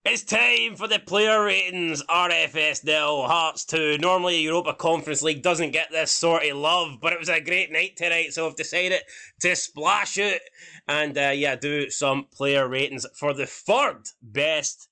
It's time for the player ratings. RFS nil, Hearts 2. Normally Europa Conference League doesn't get this sort of love, but it was a great night tonight, so I've decided to splash it and do some player ratings for the third best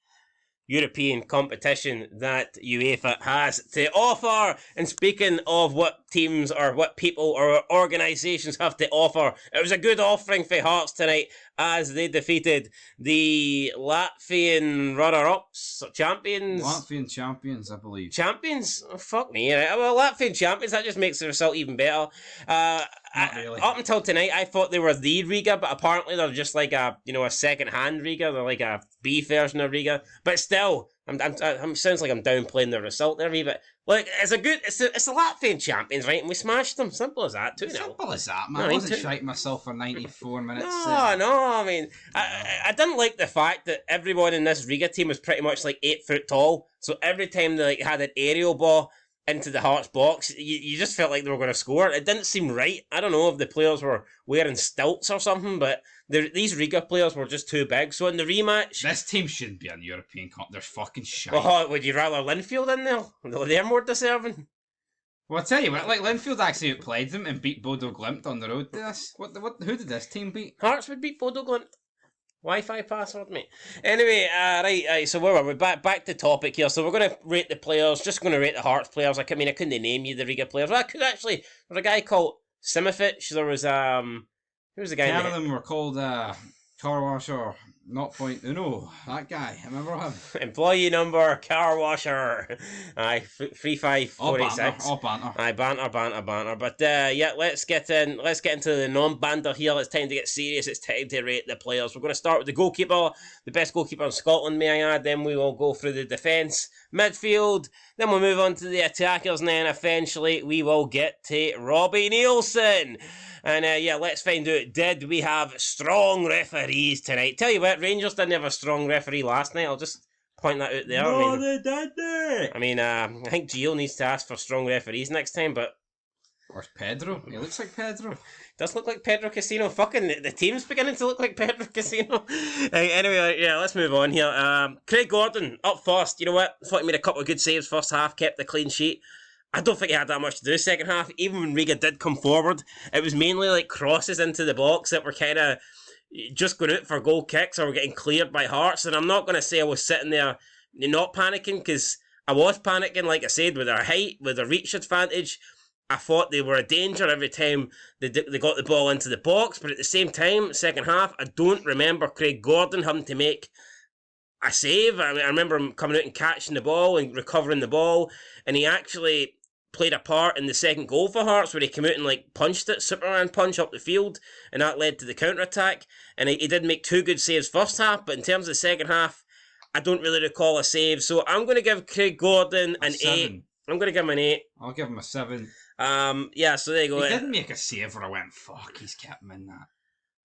European competition that UEFA has to offer. And speaking of what teams or what people or organisations have to offer, it was a good offering for Hearts tonight as they defeated the Latvian runner-ups, champions. Latvian champions, I believe. Champions? Oh, fuck me. Right? Well, Latvian champions, that just makes the result even better. Not really. Up until tonight, I thought they were the Riga, but apparently they're just like a second-hand Riga. They're like a B version of Riga. But still, I'm sounds like I'm downplaying the result there, but like it's the Latvian champions, right? And we smashed them. Simple as that, 2-0. Simple as that, man. I wasn't shiting myself for 94 minutes. No. I mean, I didn't like the fact that everyone in this Riga team was pretty much like 8 foot tall. So every time they had an aerial ball into the Hearts box, you just felt like they were going to score. It didn't seem right. I don't know if the players were wearing stilts or something, but these Riga players were just too big. So in the rematch, this team shouldn't be in the European Cup. They're fucking shit. Well, would you rather Linfield in there? They're more deserving. Well, I tell you what, like Linfield actually outplayed them and beat Bodo Glimt on the road to this. Who did this team beat? Hearts would beat Bodo Glimt. Wi-Fi password, mate. Anyway, right. So where were we? Back to topic here. So we're going to rate the players. Just going to rate the Hearts players. I couldn't name you the Riga players. Well, I could actually. There was a guy called Simovic. There was who was the guy? None of them were called car washer. Not point. No, that guy. I remember him. Employee number, car washer. Aye, 35486. All banter. Aye, banter. But let's get into the non-banter here. It's time to get serious. It's time to rate the players. We're going to start with the goalkeeper, the best goalkeeper in Scotland, may I add. Then we will go through the defence, midfield. Then we'll move on to the attackers, and then eventually we will get to Robbie Nielsen. And let's find out, did we have strong referees tonight? Tell you what, Rangers didn't have a strong referee last night. I'll just point that out there. No, they didn't. I mean, I think Gio needs to ask for strong referees next time, but... Where's Pedro? He looks like Pedro. Does look like Pedro Casino. Fucking, the team's beginning to look like Pedro Casino. Anyway, let's move on here. Craig Gordon, up first. You know what? I thought he made a couple of good saves first half, kept the clean sheet. I don't think he had that much to do second half. Even when Riga did come forward, it was mainly like crosses into the box that were kind of just going out for goal kicks or were getting cleared by Hearts. And I'm not going to say I was sitting there not panicking, because I was panicking, like I said, with their height, with their reach advantage. I thought they were a danger every time they got the ball into the box. But at the same time, second half, I don't remember Craig Gordon having to make a save. I remember him coming out and catching the ball and recovering the ball. And he actually played a part in the second goal for Hearts, where he came out and like punched it, Superman punch up the field, and that led to the counter-attack. And he did make 2 good saves first half, but in terms of the second half, I don't really recall a save. So I'm going to give Craig Gordon an 8. I'm going to give him an 8. I'll give him a 7. So there you go. He didn't make a save where I went, fuck, he's kept him in that.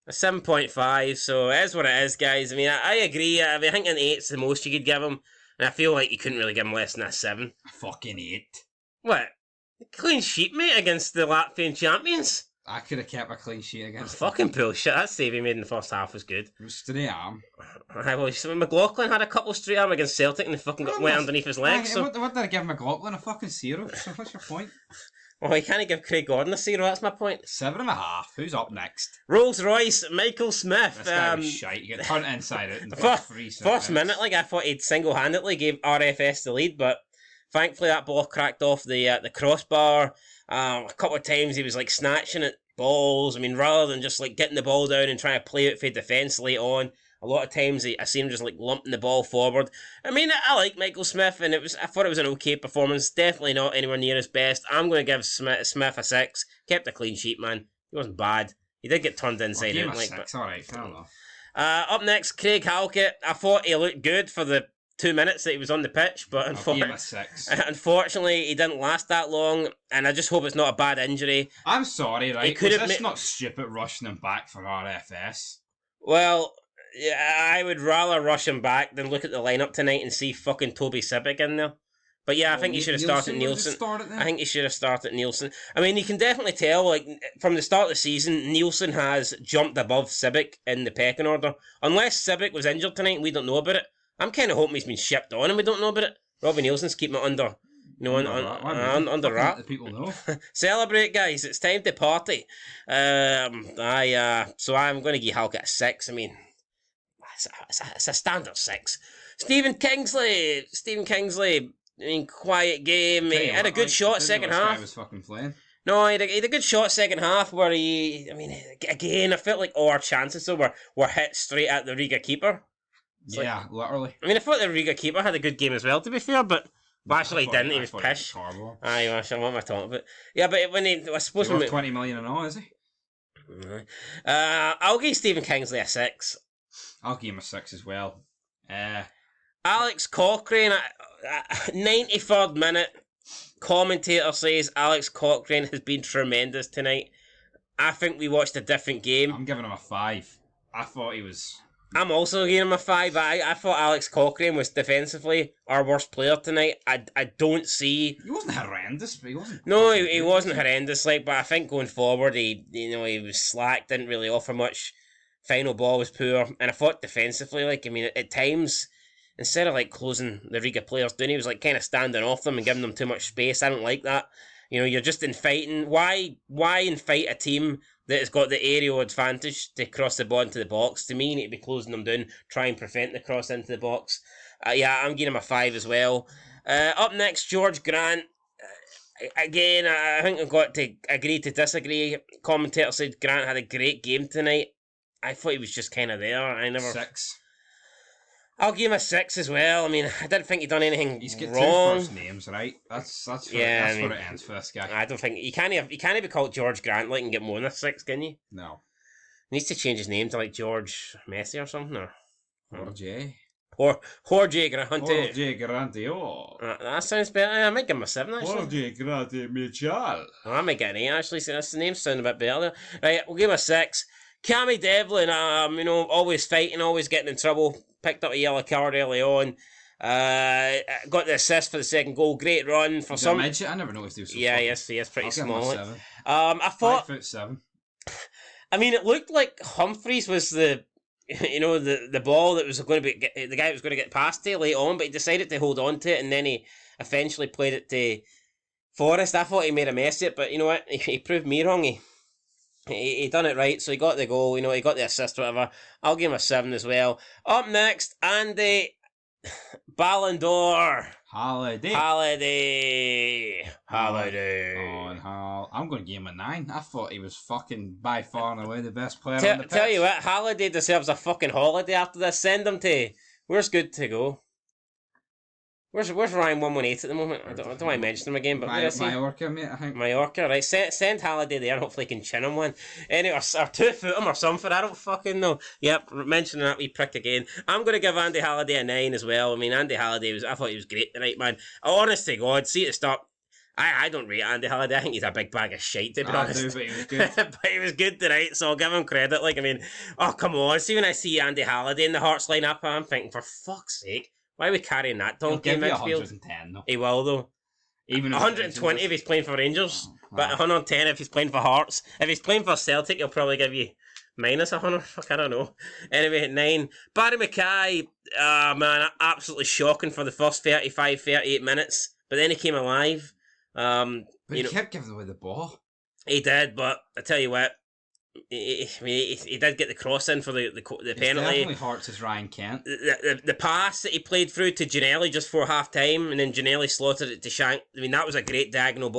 A 7.5, so it is what it is, guys. I mean, I agree. I think an 8's the most you could give him, and I feel like you couldn't really give him less than a 7. A fucking 8. What? Clean sheet, mate, against the Latvian champions. I could have kept a clean sheet against fucking bullshit. That save he made in the first half was good. It was straight arm. McLaughlin had a couple of straight arm against Celtic and they fucking went underneath his legs. What did I give McLaughlin? A fucking 0. So what's your point? Well, you can't give Craig Gordon a 0, that's my point. 7.5. Who's up next? Rolls Royce, Michael Smith. This guy was shite. You get turned inside out in the first minute, like I thought he'd single-handedly gave RFS the lead, but thankfully that ball cracked off the crossbar. A couple of times he was like snatching at balls. I mean, rather than just like getting the ball down and trying to play it for defence late on, a lot of times I seen him just like lumping the ball forward. I mean, I like Michael Smith, and I thought it was an okay performance. Definitely not anywhere near his best. I'm going to give Smith a 6. Kept a clean sheet, man. He wasn't bad. He did get turned inside out. Like, 6. Alright, fair enough. Up next, Craig Halkett. I thought he looked good for the 2 minutes that he was on the pitch, but unfortunately he didn't last that long, and I just hope it's not a bad injury. I'm sorry, right? Was this not stupid rushing him back for RFS? Well, yeah, I would rather rush him back than look at the lineup tonight and see fucking Toby Sibic in there. But yeah, I think he should have started Nielsen. I think he should have started Nielsen. I mean, you can definitely tell, like, from the start of the season, Nielsen has jumped above Sibic in the pecking order. Unless Sibic was injured tonight and we don't know about it, I'm kind of hoping he's been shipped on and we don't know about it. Robbie Nielsen's keeping it under, under wrap. The people know. Celebrate, guys! It's time to party. So I'm going to give Halkett a 6. I mean, it's a standard 6. Stephen Kingsley. I mean, quiet game. He had a good shot second half. Guy was fucking playing. No, he had a good shot second half where I felt like all our chances though were hit straight at the Riga keeper. Literally. I mean, I thought the Riga keeper had a good game as well, to be fair, but actually he didn't. He was pish. Aye, what am I talking about? Yeah, but when I suppose... He's worth 20 million and all, is he? I'll give Stephen Kingsley a 6. I'll give him a 6 as well. Alex Cochrane, 93rd minute, commentator says Alex Cochrane has been tremendous tonight. I think we watched a different game. I'm giving him a 5. I thought he was... I'm also giving him a 5. I thought Alex Cochrane was defensively our worst player tonight. I don't see... He wasn't horrendous, but he wasn't... No, he wasn't horrendous, but I think going forward, he was slack, didn't really offer much. Final ball was poor, and I thought defensively, at times, instead of closing the Riga players down, he was kind of standing off them and giving them too much space. I don't like that. You're just in fighting. Why fight a team that has got the aerial advantage to cross the ball into the box? To me, you need to be closing them down, try and prevent the cross into the box. I'm giving him a 5 as well. Up next, George Grant. Again, I think I've got to agree to disagree. Commentator said Grant had a great game tonight. I thought he was just kind of there. 6. I'll give him a 6 as well. I mean, I didn't think he'd done anything He's got wrong. 2 first names, right? That's where it ends for this guy. I don't think he can't be called George Grant and get more than a 6, can you? No. He needs to change his name to George Messi or something. Or Jorge. Jorge Grant. Jorge Grante. That sounds better. I might give him a 7 actually. Jorge Grante Michal. I might get an 8 actually. So the name sound a bit better. Right, we'll give him a 6. Cammy Devlin, always fighting, always getting in trouble. Picked up a yellow card early on. Got the assist for the second goal. Great run for some. I never noticed he was so yes, he is pretty small. I thought 5'7". I mean, it looked like Humphreys was the ball that was going to be the guy who was going to get past to late on, but he decided to hold on to it, and then he eventually played it to Forrest. I thought he made a mess of it, but you know what? He proved me wrong. He done it right, so he got the goal, he got the assist, whatever. I'll give him a 7 as well. Up next, Andy Ballon d'Or. Holiday. I'm going to give him a 9. I thought he was fucking by far and away the best player on the pitch. Tell you what, Halliday deserves a fucking holiday after this. Send him to... Where's good to go? Where's Ryan 118 at the moment? I don't want to mention him again, but Mallorca, mate, I think. Mallorca, right. Send Halliday there and hopefully he can chin him one. Anyway, or 2-foot him or something. I don't fucking know. Yep, mentioning that wee prick again. I'm going to give Andy Halliday a 9 as well. I mean, Andy Halliday, I thought he was great tonight, man. Honest to God, see at the start, I don't rate Andy Halliday. I think he's a big bag of shite, to be honest. I do, but he was good. But he was good tonight, so I'll give him credit. Oh, come on. See, when I see Andy Halliday in the Hearts lineup, I'm thinking, for fuck's sake. Why are we carrying that donkey in midfield? 110 though. He will though. Even 120 if he's playing for Rangers, but 110 if he's playing for Hearts. If he's playing for Celtic, he'll probably give you minus 100. Fuck, I don't know. Anyway, 9. Barry Mackay, man, absolutely shocking for the first 38 minutes, but then he came alive. But he kept giving away the ball. He did, but I tell you what, he did get the cross in for the penalty. Definitely Hearts as Ryan Kent. The pass that he played through to Ginnelly just for half time, and then Ginnelly slaughtered it to Shank. I mean, that was a great diagonal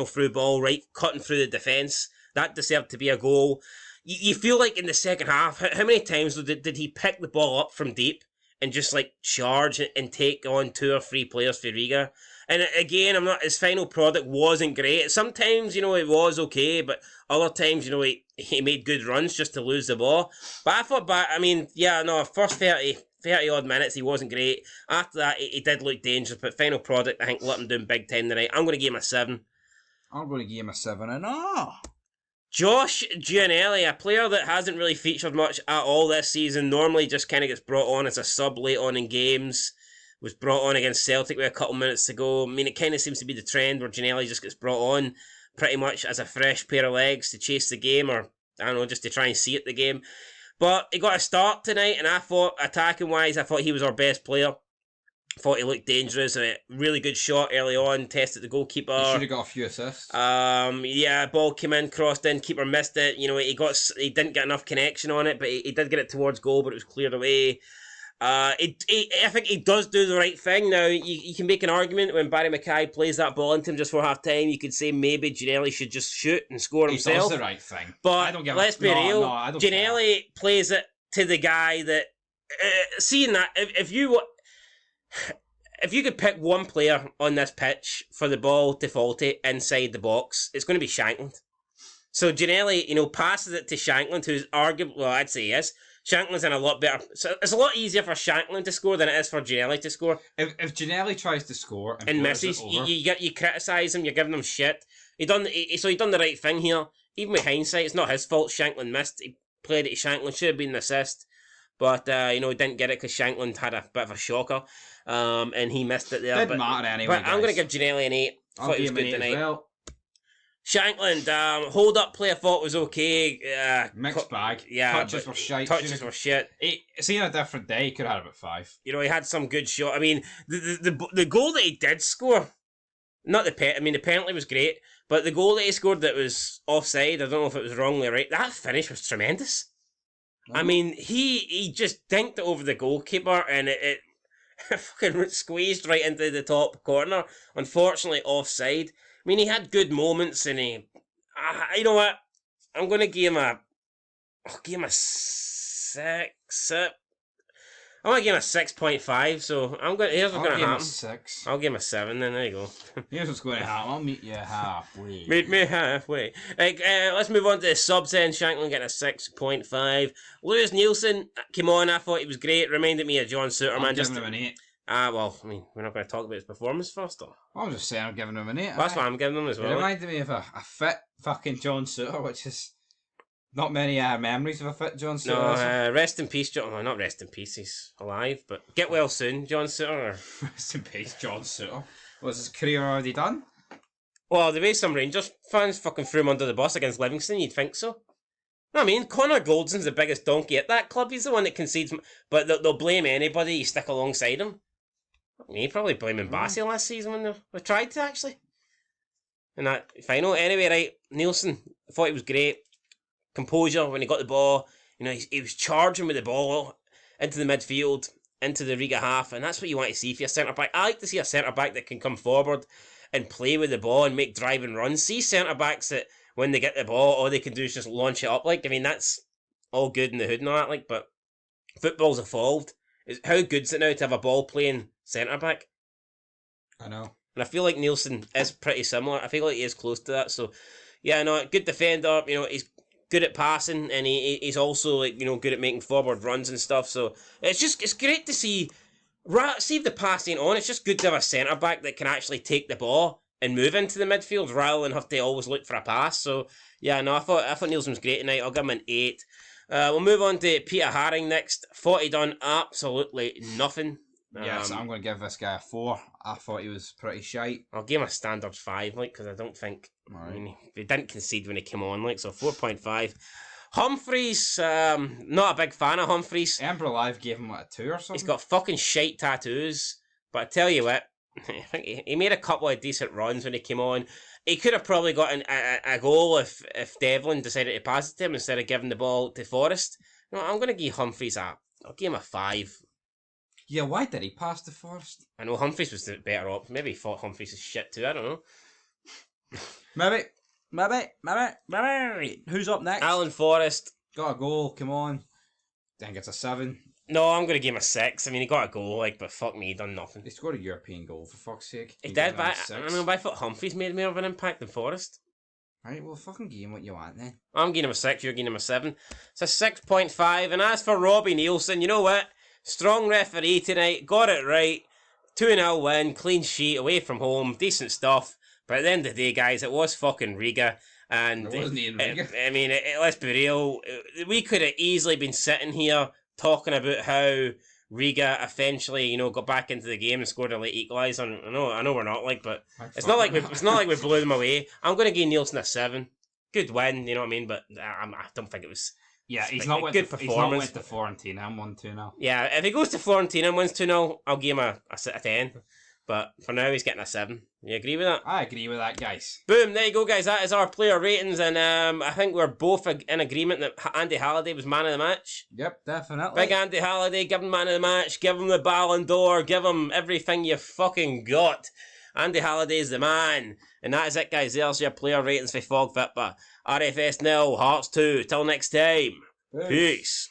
through ball, right, cutting through the defence. That deserved to be a goal. You feel like in the second half, how many times did he pick the ball up from deep and just charge and take on 2 or 3 players for Riga? And again, his final product wasn't great. Sometimes, it was okay, but other times, he made good runs just to lose the ball. But I thought, first 30 odd minutes, he wasn't great. After that, he did look dangerous, but final product, I think, let him down big time tonight. I'm going to give him a 7. I'm going to give him a 7.5. Josh Giannelli, a player that hasn't really featured much at all this season, normally just kind of gets brought on as a sub late on in games. Was brought on against Celtic with a couple minutes to go. I mean, it kind of seems to be the trend where Giannelli just gets brought on pretty much as a fresh pair of legs to chase the game, or I don't know, just to try and see it the game. But he got a start tonight, and I thought, attacking-wise, I thought he was our best player. Thought he looked dangerous. A really good shot early on. Tested the goalkeeper. He should have got a few assists. Yeah, ball came in, crossed in, keeper missed it. You know, he didn't get enough connection on it, but he did get it towards goal, but it was cleared away. I think he does do the right thing. Now, you can make an argument when Barry Mackay plays that ball into him just for half time. You could say maybe Ginelli should just shoot and score himself. He does the right thing. But let's be real. Ginelli plays it to the guy that. Seeing that, if you could pick one player on this pitch for the ball to faulty inside the box, it's going to be Shankland. So Ginelli, passes it to Shankland, who's arguably, well, I'd say he is. Shankland's in a lot better. So it's a lot easier for Shankland to score than it is for Ginelli to score. If Ginelli tries to score and misses, you criticise him, you're giving him shit. He done the right thing here. Even with hindsight, it's not his fault. Shankland missed. He played it to Shankland. Should have been an assist. But, he didn't get it because Shankland had a bit of a shocker. And he missed it there. Didn't matter anyway, But I'm going to give Ginelli an 8. I thought he was good tonight. Well. Shankland, hold-up play I thought was okay. Mixed bag. Yeah, touches were shite. Touches were shit. Seeing a different day, he could have had about 5. He had some good shot. I mean, the goal that he did score, not the the penalty was great, but the goal that he scored that was offside, I don't know if it was wrongly right, that finish was tremendous. Oh. I mean, he just dinked it over the goalkeeper and it fucking squeezed right into the top corner. Unfortunately, offside. I mean, he had good moments, and you know what? I'm going to give him a 6. I'm going to give him a 6.5, so here's what's going to happen. 6. I'll give him a 7 then, there you go. Here's what's going to happen. I'll meet you halfway. Meet me halfway. Let's move on to the subs then. Shankland getting a 6.5. Lewis Nielsen came on, I thought he was great. Reminded me of John Suterman. I'm giving him an 8. Well, I mean, we're not going to talk about his performance first, or? I'm just saying I'm giving him an 8. That's why I'm giving him as well. It reminded me of a fit fucking John Suter, which is not many memories of a fit John Suter. No, rest in peace, John. Well, not rest in peace, he's alive, but get well soon, John Suter. Rest in peace, John Suter. Was his career already done? Well, the way some Rangers fans fucking threw him under the bus against Livingston, you'd think so. I mean, Connor Goldson's the biggest donkey at that club. He's the one that concedes, but they'll blame anybody you stick alongside him. I mean, probably blaming Bassey last season when they tried to, actually. In that final. Anyway, right, Nielsen, I thought he was great. Composure when he got the ball. He was charging with the ball into the midfield, into the Riga half, and that's what you want to see for your centre-back. I like to see a centre-back that can come forward and play with the ball and make driving runs. See centre-backs that when they get the ball, all they can do is just launch it up. I mean, that's all good in the hood and all that, but football's evolved. How good's it now to have a ball-playing centre-back? I know. And I feel like Nielsen is pretty similar. I feel like he is close to that. So, yeah, good defender. He's good at passing, and he's also good at making forward runs and stuff. So it's great to see. See if the pass ain't on. It's just good to have a centre back that can actually take the ball and move into the midfield rather than have to always look for a pass. So yeah, no, I thought Nielsen was great tonight. I'll give him an 8. We'll move on to Peter Haring next. Thought he done absolutely nothing. Yes, I'm going to give this guy a 4. I thought he was pretty shite. I'll give him a standard 5, because I don't think... Right. I mean, he didn't concede when he came on, so 4.5. Humphreys, not a big fan of Humphreys. Emperor Live gave him, a 2 or something? He's got fucking shite tattoos, but I tell you what, I think he made a couple of decent runs when he came on. He could have probably gotten a goal if Devlin decided to pass it to him instead of giving the ball to Forrest. No, I'm going to give Humphreys I'll give him a 5. Yeah, why did he pass to Forrest? I know Humphreys was the better option. Maybe he thought Humphreys is shit too. I don't know. Maybe. Who's up next? Alan Forrest. Got a goal, come on. I think it's a 7. No, I'm going to give him a 6. I mean, he got a goal, but fuck me, he done nothing. He scored a European goal, for fuck's sake. He did, but I thought Humphreys made more of an impact than Forrest. Right, well, fucking give him what you want then. I'm giving him a 6, you're giving him a 7. It's a 6.5. And as for Robbie Nielsen, you know what? Strong referee tonight, got it right. 2-0 win, clean sheet, away from home, decent stuff. But at the end of the day, guys, it was fucking Riga. And it wasn't even Riga. I mean, let's be real. We could have easily been sitting here talking about how Riga eventually, got back into the game and scored a late equaliser. I know we're not but it's not like we blew them away. I'm going to give Nielsen a 7. Good win, you know what I mean? But I don't think it was Yeah, he's Like, not a went good to, he's not performance. went to Fiorentina. I'm 1-2 now. Yeah, if he goes to Fiorentina and wins 2-0, I'll give him a 10. But for now, he's getting a 7. You agree with that? I agree with that, guys. Boom, there you go, guys. That is our player ratings, and I think we're both in agreement that Andy Halliday was man of the match. Yep, definitely. Big Andy Halliday, give him man of the match, give him the Ballon d'Or, give him everything you fucking got. Andy Halliday's the man. And that is it, guys. There's your player ratings for Fog Fitba. RFS 0, Hearts 2. Till next time. Peace.